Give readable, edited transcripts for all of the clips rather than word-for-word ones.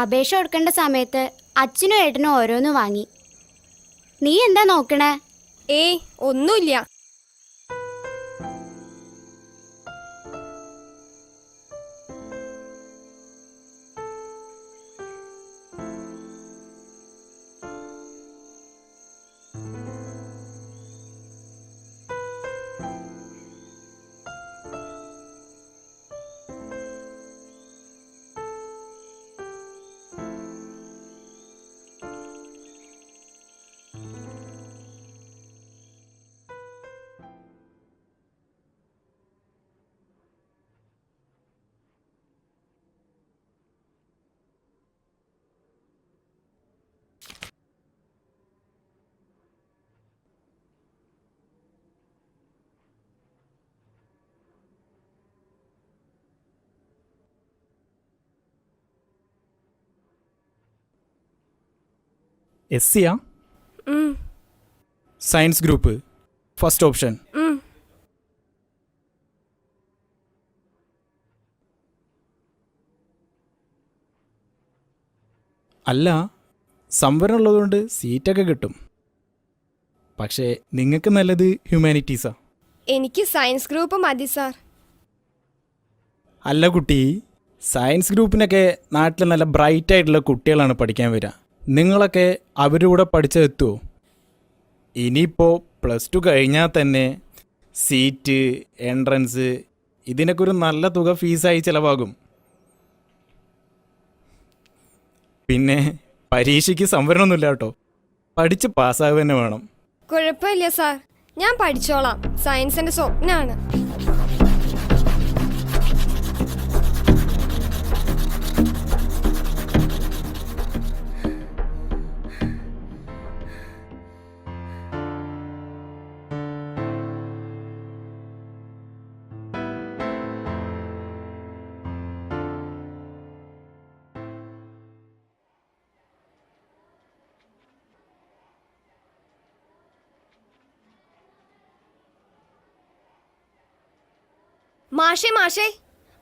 അപേക്ഷ കൊടുക്കേണ്ട സമയത്ത് അച്ഛനും ഏട്ടനും ഓരോന്ന് വാങ്ങി. നീ എന്താ നോക്കണേ? ഏയ് ഒന്നുമില്ല. എസ്സിയാ? Science group first option. അല്ല, സംവരണം ഉള്ളതുകൊണ്ട് സീറ്റൊക്കെ കിട്ടും. പക്ഷേ നിങ്ങൾക്ക് നല്ലത് ഹ്യൂമാനിറ്റീസാ. എനിക്ക് സയൻസ് ഗ്രൂപ്പ് മതി സാർ. അല്ല കുട്ടി, സയൻസ് ഗ്രൂപ്പിനൊക്കെ നാട്ടിൽ നല്ല ബ്രൈറ്റ് ആയിട്ടുള്ള കുട്ടികളാണ് പഠിക്കാൻ വരിക. നിങ്ങളൊക്കെ അവരുടെ കൂടെ പഠിച്ചെത്തുമോ? ഇനിയിപ്പോൾ +2 കഴിഞ്ഞാൽ തന്നെ സീറ്റ്, എൻട്രൻസ് ഇതിനൊക്കെ ഒരു നല്ല തുക ഫീസായി ചിലവാകും. പിന്നെ പരീക്ഷയ്ക്ക് സംവരണമൊന്നുമില്ല കേട്ടോ, പഠിച്ച് പാസ്സാവുക തന്നെ വേണം. കുഴപ്പമില്ല സാർ, ഞാൻ പഠിച്ചോളാം. സയൻസ് എൻ്റെ സ്വപ്നമാണ്.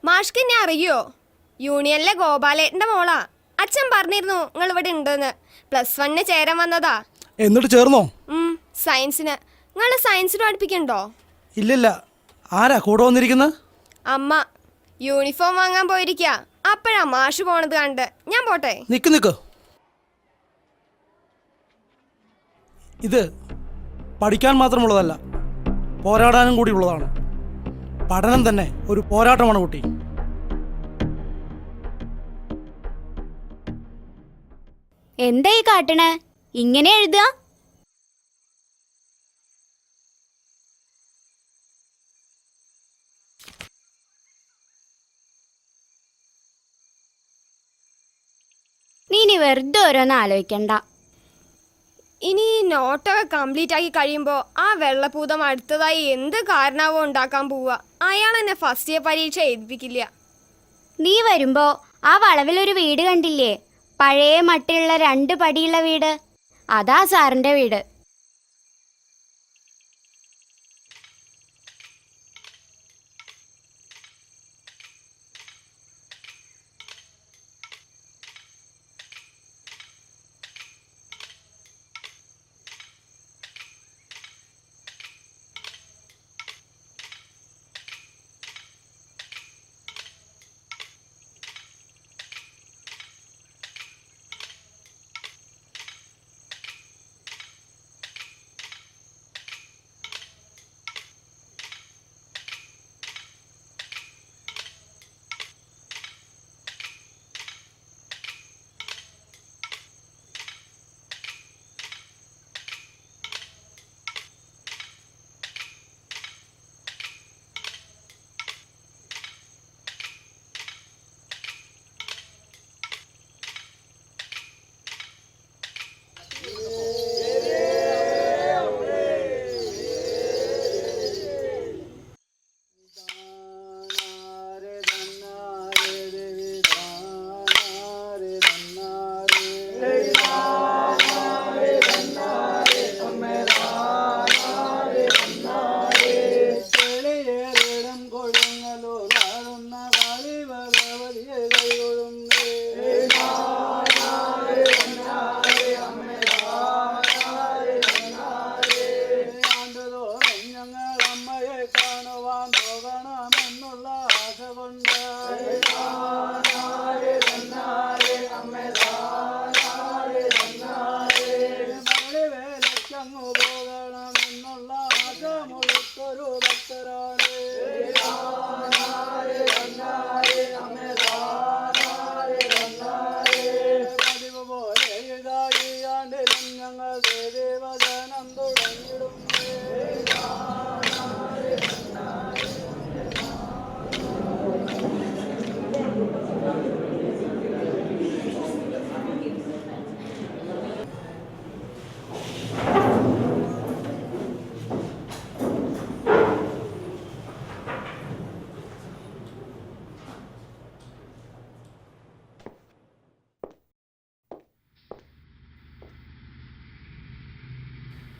മാഷ്ക്ക് എന്നെ അറിയോ? യൂണിയനിലെ ഗോപാലേട്ടൻ്റെ മോളാ. അച്ഛൻ പറഞ്ഞിരുന്നു നിങ്ങൾ ഇവിടെ ഉണ്ടെന്ന്. +1 ചേരാൻ വന്നതാ. എന്നിട്ട് ചേർന്നോ? സയൻസിന്. നിങ്ങൾ സയൻസിന് പഠിപ്പിക്കണ്ടോ? ഇല്ലില്ല. ആരാ കൂടെ വന്നിരിക്കുന്നത്? അമ്മ. യൂണിഫോം വാങ്ങാൻ പോയിരിക്കുക. അപ്പോഴാ മാഷ് പോണത് കണ്ട്. ഞാൻ പോട്ടെ. നിക്ക്. ഇത് പഠിക്കാൻ മാത്രമുള്ളതല്ല, പോരാടാനും കൂടി ഉള്ളതാണ്. പഠനം തന്നെ ഒരു പോരാട്ടമാണ് കുട്ടി. എന്താ ഈ കാട്ടണേ? ഇങ്ങനെ എഴുതുക? നീ ഇനി വെറുതെ ഓരോന്ന് ആലോചിക്കണ്ട. ഇനി ഈ നോട്ടൊക്കെ കംപ്ലീറ്റ് ആക്കി കഴിയുമ്പോൾ ആ വെള്ളപ്പൂതം അടുത്തതായി എന്ത് കാരണാവോ ഉണ്ടാക്കാൻ പോവുക. അയാൾ എന്നെ ഫസ്റ്റ് ഇയർ പരീക്ഷ എഴുതിപ്പിക്കില്ല. നീ വരുമ്പോ ആ വളവിലൊരു വീട് കണ്ടില്ലേ? പഴയ മട്ടിലുള്ള 2 പടിയുള്ള വീട്. അതാ സാറിന്റെ വീട്.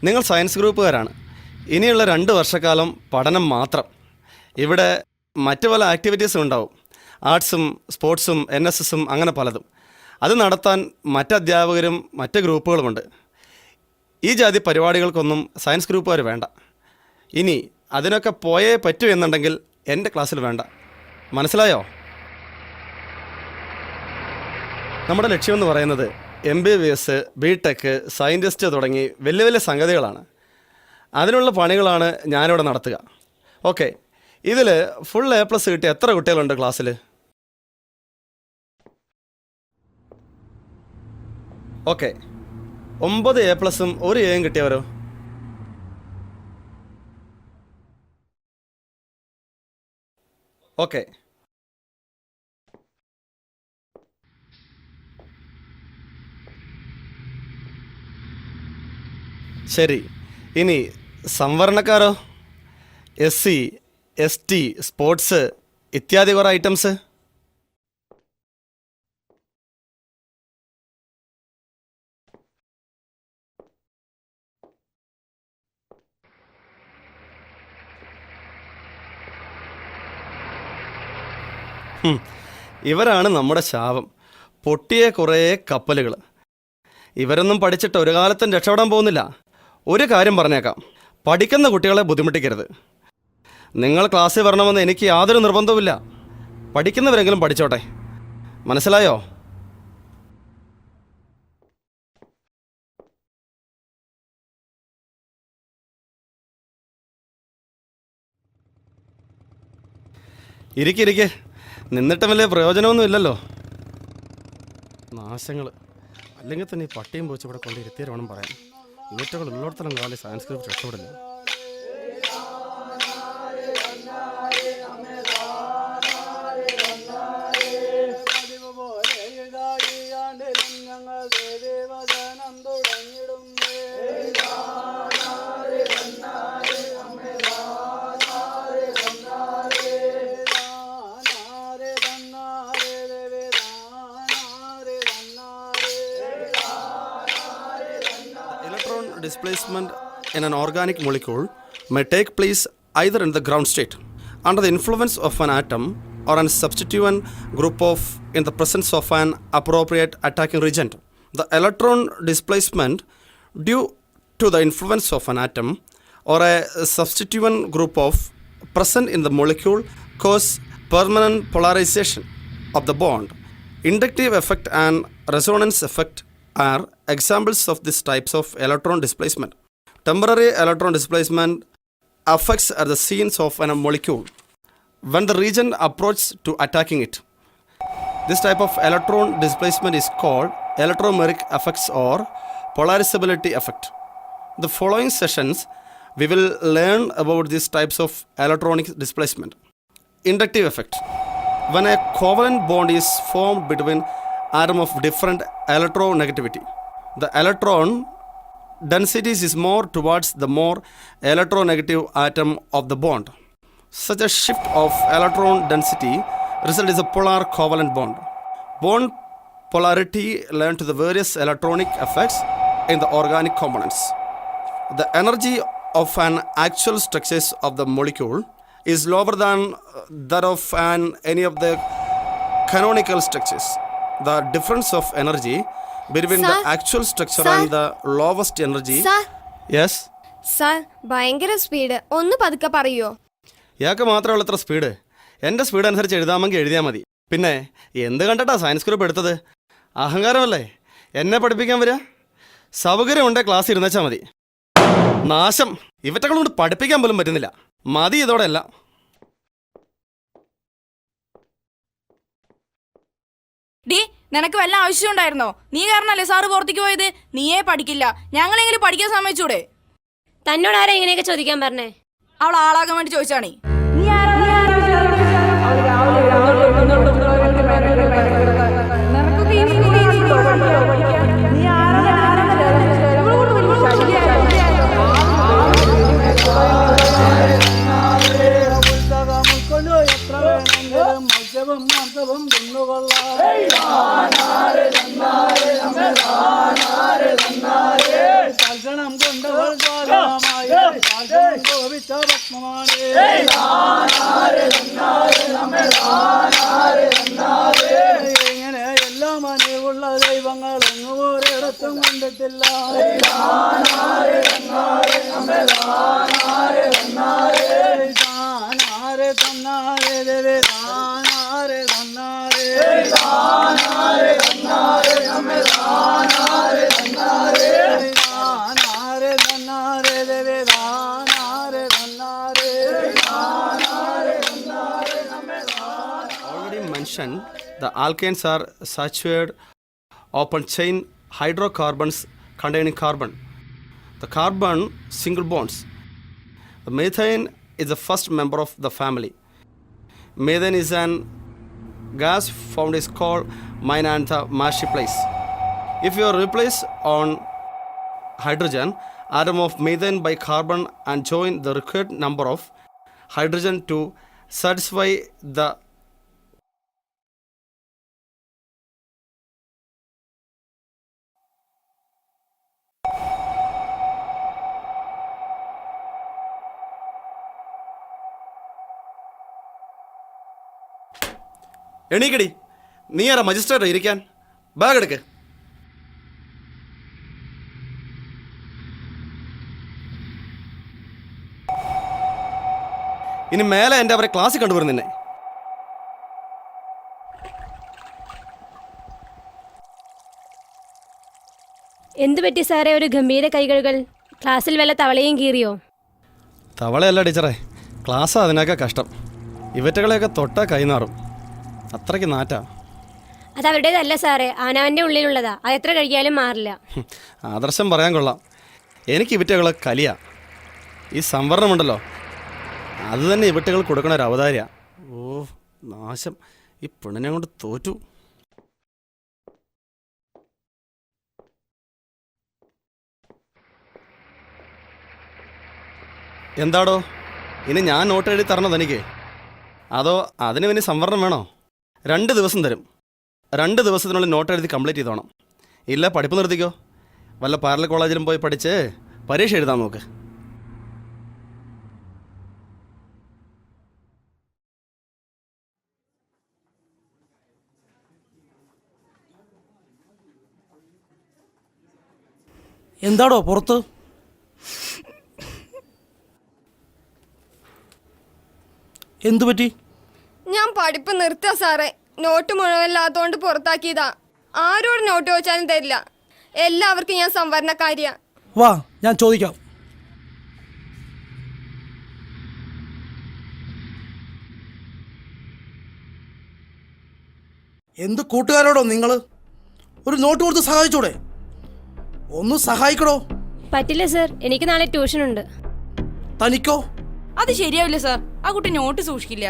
നിങ്ങൾ സയൻസ് ഗ്രൂപ്പുകാരാണ്. ഇനിയുള്ള 2 വർഷക്കാലം പഠനം മാത്രം. ഇവിടെ മറ്റു പല ആക്ടിവിറ്റീസും ഉണ്ടാവും. ആർട്സും സ്പോർട്സും NSSും അങ്ങനെ പലതും. അത് നടത്താൻ മറ്റ് അധ്യാപകരും മറ്റ് ഗ്രൂപ്പുകളുമുണ്ട്. ഈ ജാതി പരിപാടികൾക്കൊന്നും സയൻസ് ഗ്രൂപ്പുകാർ വേണ്ട. ഇനി അതിനൊക്കെ പോയേ പറ്റൂ എന്നുണ്ടെങ്കിൽ എൻ്റെ ക്ലാസ്സിൽ വേണ്ട. മനസ്സിലായോ? നമ്മുടെ ലക്ഷ്യമെന്ന് പറയുന്നത് MBBS, BTech, സയൻറ്റിസ്റ്റ് തുടങ്ങി വലിയ വലിയ സംഗതികളാണ്. അതിനുള്ള പണികളാണ് ഞാനിവിടെ നടത്തുക. ഓക്കെ, ഇതിൽ ഫുൾ A+ കിട്ടിയ എത്ര കുട്ടികളുണ്ട് ക്ലാസ്സിൽ? ഓക്കെ, 9 A+ഉം 1 Aയും കിട്ടിയവരോ? ഓക്കെ, ശരി. ഇനി സംവരണക്കാരോ? SC, ST, സ്പോർട്സ് ഇത്യാദി കുറേ ഐറ്റംസ്. ഇവരാണ് നമ്മുടെ ശാപം. പൊട്ടിയ കുറേ കപ്പലുകൾ. ഇവരൊന്നും പഠിച്ചിട്ട് ഒരു കാലത്തും രക്ഷപ്പെടാൻ പോകുന്നില്ല. ഒരു കാര്യം പറഞ്ഞേക്കാം, പഠിക്കുന്ന കുട്ടികളെ ബുദ്ധിമുട്ടിക്കരുത്. നിങ്ങൾ ക്ലാസ്സിൽ വരണമെന്ന് എനിക്ക് യാതൊരു നിർബന്ധവുമില്ല. പഠിക്കുന്നവരെങ്കിലും പഠിച്ചോട്ടെ. മനസ്സിലായോ? ഇരിക്കെ നിന്നിട്ടും വലിയ പ്രയോജനമൊന്നും ഇല്ലല്ലോ. നാശങ്ങൾ. അല്ലെങ്കിൽ തന്നെ ഈ പട്ടിയും പോച്ച് ഇവിടെ കൊണ്ട് ഇരുത്തിയാൽ വേണം പറയാൻ. ഇവറ്റകൾ ഉള്ളിടത്തോളം കാലം സയൻസ് ഗ്രൂപ്പ് രക്ഷപ്പെടില്ല. Displacement in an organic molecule may take place either in the ground state, under the influence of an atom or an substituent group of in the presence of an appropriate attacking reagent. The electron displacement due to the influence of an atom or a substituent group of present in the molecule cause permanent polarization of the bond. Inductive effect and resonance effect are examples of these types of electron displacement. Temporary electron displacement affects at the scenes of a molecule when the region approaches to attacking it. This type of electron displacement is called electromeric effects or polarizability effect. The following sessions we will learn about these types of electronic displacement. Inductive effect. When a covalent bond is formed between atom of different electronegativity, the electron densities is more towards the more electronegative atom of the bond. Such a shift of electron density result is a polar covalent bond. Bond polarity learn to the various electronic effects in the organic components. The energy of an actual structures of the molecule is lower than that of any of the canonical structures. The difference of energy between the actual structure and the lowest energy. Sir. Yes. Sir ഭയങ്കര speed, ഒന്ന് പതുക്കെ പറയോ? ഇയാൾക്ക് മാത്രമുള്ള എത്ര speed? എൻ്റെ speed അനുസരിച്ച് എഴുതാമെങ്കിൽ എഴുതിയാൽ മതി. പിന്നെ എന്ത് കണ്ടിട്ടാ സയൻസ് ഗ്രൂപ്പ് എടുത്തത്? അഹങ്കാരമല്ലേ എന്നെ പഠിപ്പിക്കാൻ വരിക? സൗകര്യമുണ്ടേ ക്ലാസ് ഇരുന്നേച്ചാൽ മതി. നാശം, ഇവറ്റകളോട് പഠിപ്പിക്കാൻ പോലും പറ്റുന്നില്ല. മതി ഇതോടെ എല്ലാം. ഡി, നിനക്ക് വല്ല ആവശ്യം ഉണ്ടായിരുന്നോ? നീ കാരണല്ലേ സാറ് പുറത്തേക്ക് പോയത്. നീയേ പഠിക്കില്ല, ഞങ്ങളെങ്കിലും പഠിക്കാൻ സമ്മതിച്ചൂടെ? തന്നോട് ആരാ ഇങ്ങനെയൊക്കെ ചോദിക്കാൻ പറഞ്ഞേ? അവൾ ആളാകാൻ വേണ്ടി ചോദിച്ചാണേ. ഇങ്ങനെ എല്ലാ മനയുള്ള ദൈവങ്ങൾ ഒന്നും ഒരിടത്തും കണ്ടിട്ടില്ല. താനാരെ തന്നാരെ ദേവേ താനാരെ തന്നാരെ താനാരെ തന്നാരെ ദേവേ താനാരെ തന്നാരെ. Already mentioned, the alkanes are saturated open chain hydrocarbons containing carbon. The carbon single bonds. The methane is the first member of the family. Methane is an gas found is called mine and the marshy place. If you replace on hydrogen atom of methane by carbon and join the required number of hydrogen to satisfy the എണീക്കടി. നീ ആരാ magistrate ഇരിക്കാൻ? Bag എടുക്ക്. ഇനി മേലെ എൻ്റെ അവരെ ക്ലാസ്സിൽ കണ്ടുവരും നിന്നെ. എന്തു പറ്റി സാറേ ഒരു ഗംഭീര കൈകഴുകൽ? ക്ലാസ്സിൽ വല്ല തവളയും കീറിയോ? തവളയല്ല ടീച്ചറെ, ക്ലാസ്സാ അതിനൊക്കെ കഷ്ടം. ഇവറ്റകളെയൊക്കെ തൊട്ടാ കൈനാറും, അത്രയ്ക്ക് നാറ്റാ. അത് അവരുടേതല്ല സാറേ, അവനവൻ്റെ ഉള്ളിലുള്ളതാ. അത് എത്ര കഴിക്കാനും മാറില്ല. ആദർശം പറയാൻ കൊള്ളാം. എനിക്ക് ഇവറ്റകളെ കലിയാ. ഈ സംവരണമുണ്ടല്ലോ, അത് തന്നെ ഇവറ്റകൾ കൊടുക്കണ ഒരു അവതാരിയ. ഓ നാശം, ഈ പെണ്ണിനെ കൊണ്ട് തോറ്റു. എന്താടോ, ഇനി ഞാൻ നോട്ട് എഴുതി തരണോ തനിക്ക്? അതോ അതിന് ഇനി സംവരണം വേണോ? 2 ദിവസം തരും. 2 ദിവസത്തിനുള്ളിൽ നോട്ട് എഴുതി കംപ്ലീറ്റ് ചെയ്തോണം. ഇല്ല പഠിപ്പ് നിർത്തിക്കോ. വല്ല പാരലൽ കോളേജിലും പോയി പഠിച്ച് പരീക്ഷ എഴുതാൻ നോക്ക്. എന്താടോ പുറത്ത്? എന്തു പറ്റി? ഞാൻ പഠിപ്പ് നിർത്തുക സാറേ. നോട്ട് മുഴുവനില്ലാത്തതുകൊണ്ട് പുറത്താക്കിയതാ. ആരോട് നോട്ട് ചോദിച്ചാലും തരില്ല. എല്ലാവർക്കും ഞാൻ സംവരണക്കാരിയാ. വാ, ഞാൻ ചോദിക്കാം. എന്ത് കൂട്ടുകാരോടോ നിങ്ങൾ? ഒരു നോട്ട് കൊടുത്ത് സഹായിച്ചൂടെ? ഒന്ന് സഹായിക്കടോ. പറ്റില്ല സർ, എനിക്ക് നാളെ ട്യൂഷൻ ഉണ്ട്. തനിക്കോ? അത് ശരിയാവില്ല സാർ, ആ കുട്ടി നോട്ട് സൂക്ഷിക്കില്ല.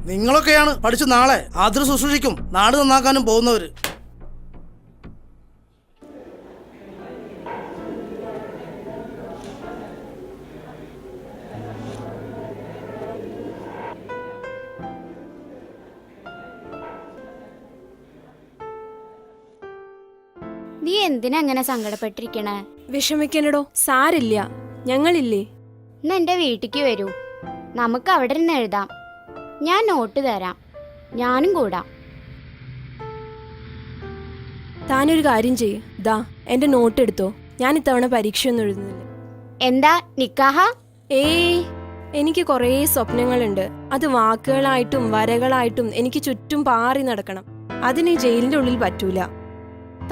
നിങ്ങളൊക്കെയാണ് പഠിച്ച് നാളെ ആദര ശുശ്രൂഷയ്ക്കും നാട് നന്നാക്കാനും പോകുന്നവര്. നീ എന്തിനാ അങ്ങനെ സങ്കടപ്പെട്ടിരിക്കണേ? വിഷമിക്കണടോ, സാരില്ല, ഞങ്ങളില്ലേ. ഇന്ന് എൻ്റെ വീട്ടിലേക്ക് വരൂ, നമുക്ക് അവിടെ നിന്ന് എഴുതാം. ഞാൻ നോട്ട് തരാം, ഞാനും കൂടാം. താനൊരു കാര്യം ചെയ്യ്, ദാ എന്റെ നോട്ട് എടുത്തോ. ഞാൻ ഇത്തവണ പരീക്ഷയൊന്നും എഴുതുന്നില്ല. എന്താ നിക്കാഹ? ഏയ്, എനിക്ക് കുറേ സ്വപ്നങ്ങളുണ്ട്. അത് വാക്കുകളായിട്ടും വരകളായിട്ടും എനിക്ക് ചുറ്റും പാറി നടക്കണം. അതിന് ജയിലിന്റെ ഉള്ളിൽ പറ്റൂല.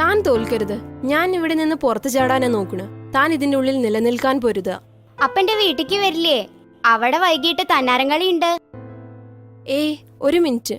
താൻ തോൽക്കരുത്. ഞാൻ ഇവിടെ നിന്ന് പുറത്തു ചാടാനാ നോക്കണ. താൻ ഇതിന്റെ ഉള്ളിൽ നിലനിൽക്കാൻ പൊരുതുക. അപ്പൻ്റെ വീട്ടിലേക്ക് വരില്ലേ? അവിടെ വൈകിട്ട് തന്നാരം കളി ഉണ്ട്. ഏയ്, ഒരു മിനിറ്റ്.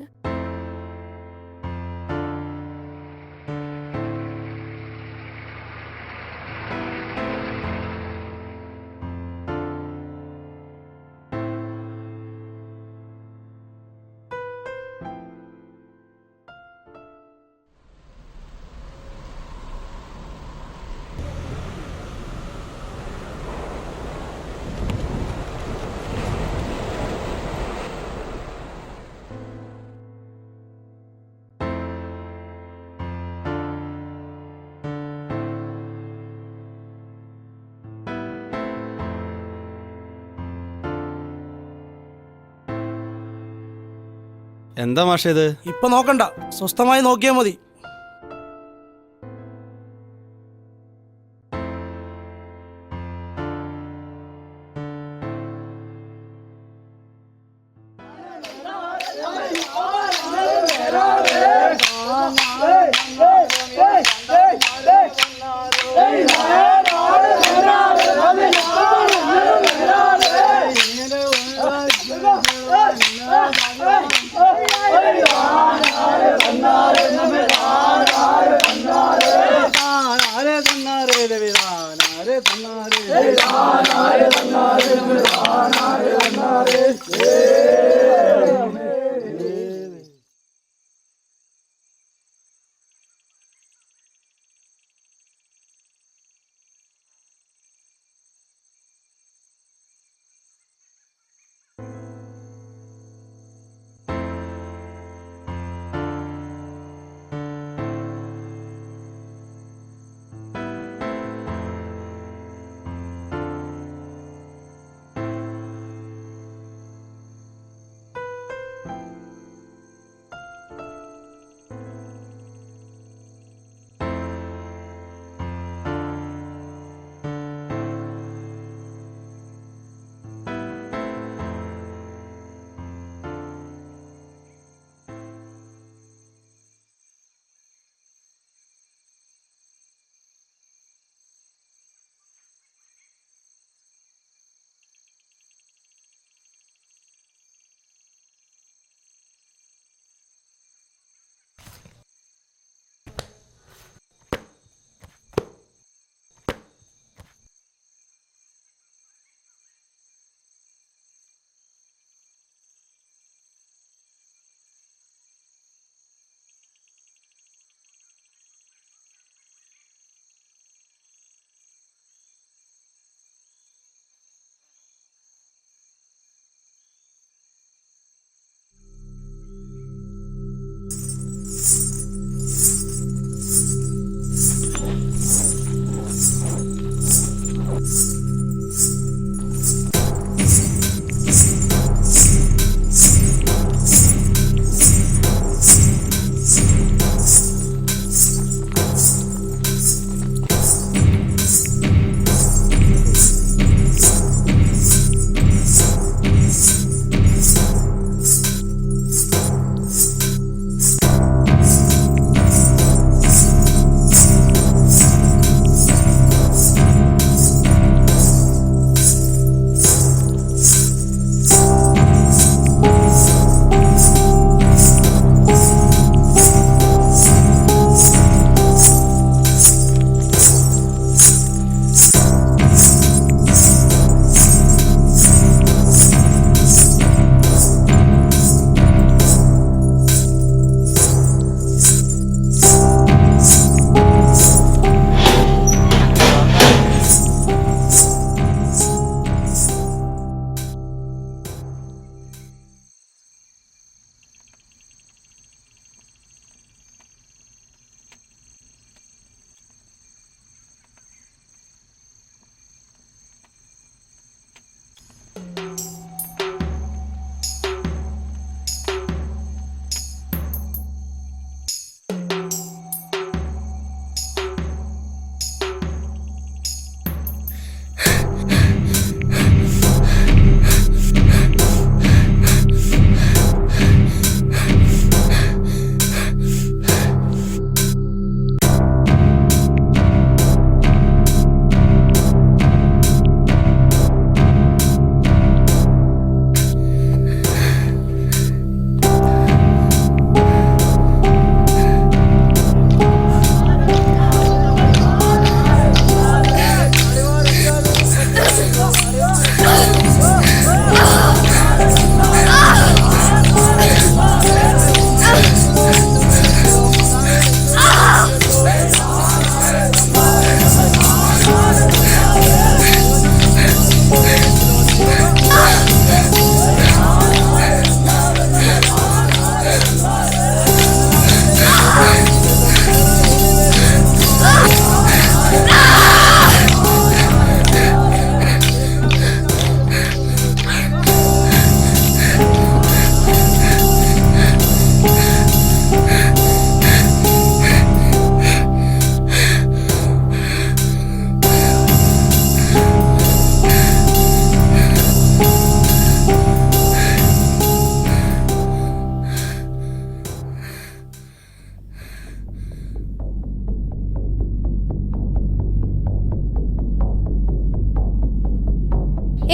എന്താ മാഷേ ഇത്? ഇപ്പൊ നോക്കണ്ട, സ്വസ്ഥമായി നോക്കിയാൽ മതി. തന്നാരെ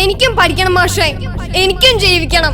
എനിക്കും പഠിക്കണം മാഷേ, എനിക്കും ജീവിക്കണം.